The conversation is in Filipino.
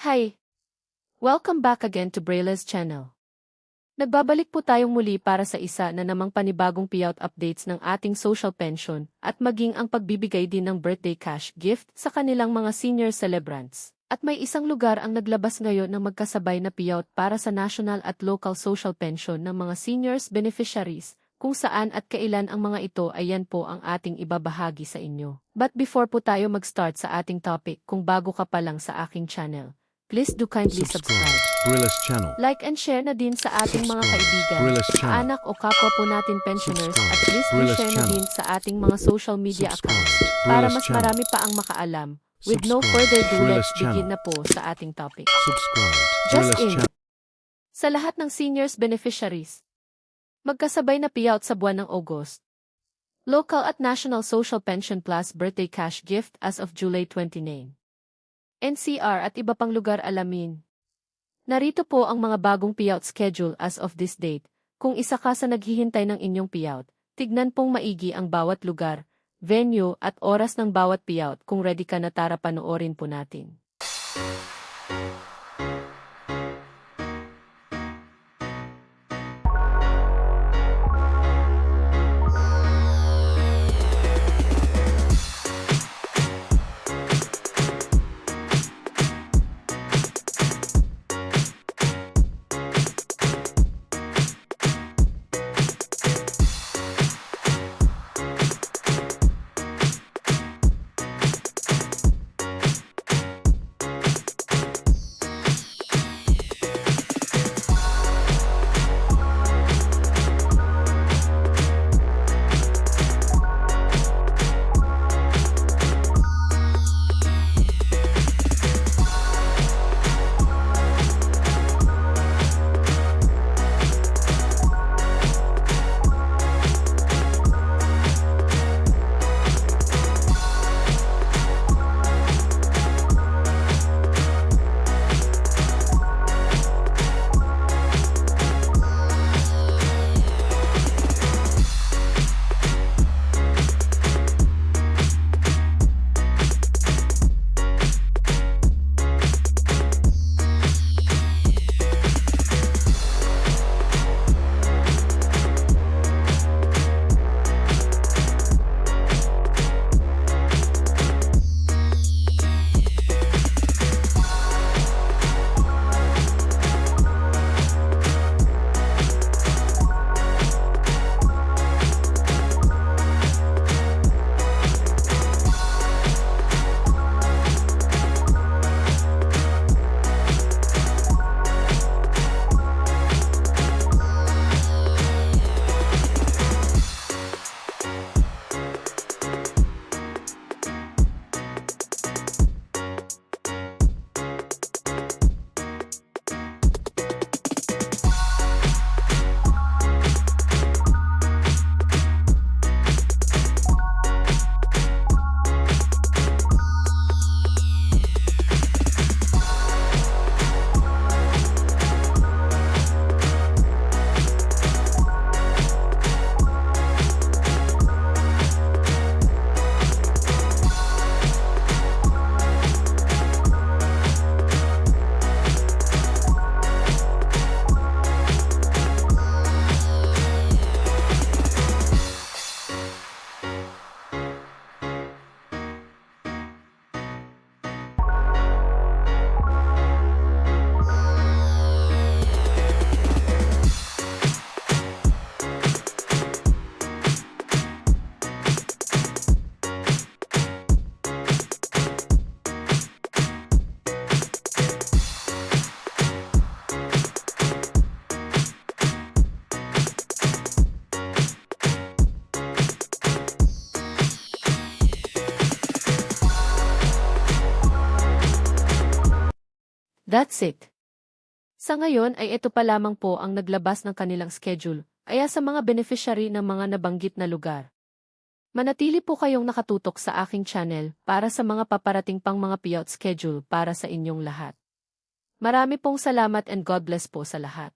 Hi! Welcome back again to Brayla's channel. Nagbabalik po tayong muli para sa isa na namang panibagong payout updates ng ating social pension at maging ang pagbibigay din ng birthday cash gift sa kanilang mga senior celebrants. At may isang lugar ang naglabas ngayon ng magkasabay na payout para sa national at local social pension ng mga seniors beneficiaries. Kung saan at kailan ang mga ito ay yan po ang ating ibabahagi sa inyo. But before po tayo mag-start sa ating topic, kung bago ka pa lang sa aking channel, please do kindly subscribe. Brayla's channel. Like and share na din sa ating mga kaibigan, Brayla's channel. anak o kapwa po natin pensioners at please do Brayla's share na channel. din sa ating mga social media accounts para mas channel. marami pa ang makaalam. With no further ado, let's begin na po sa ating topic. Subscribe. Just Brayla's in. channel. Sa lahat ng seniors beneficiaries, magkasabay na payout sa buwan ng August. Local at National Social Pension Plus Birthday Cash Gift as of July 29. NCR at iba pang lugar alamin. Narito po ang mga bagong payout schedule as of this date. Kung isa ka sa naghihintay ng inyong payout, tignan pong maigi ang bawat lugar, venue at oras ng bawat payout. Kung ready ka na, tara panoorin po natin. That's it. Sa ngayon ay ito pa lamang po ang naglabas ng kanilang schedule, kaya sa mga beneficiary ng mga nabanggit na lugar. Manatili po kayong nakatutok sa aking channel para sa mga paparating pang mga payout schedule para sa inyong lahat. Marami pong salamat and God bless po sa lahat.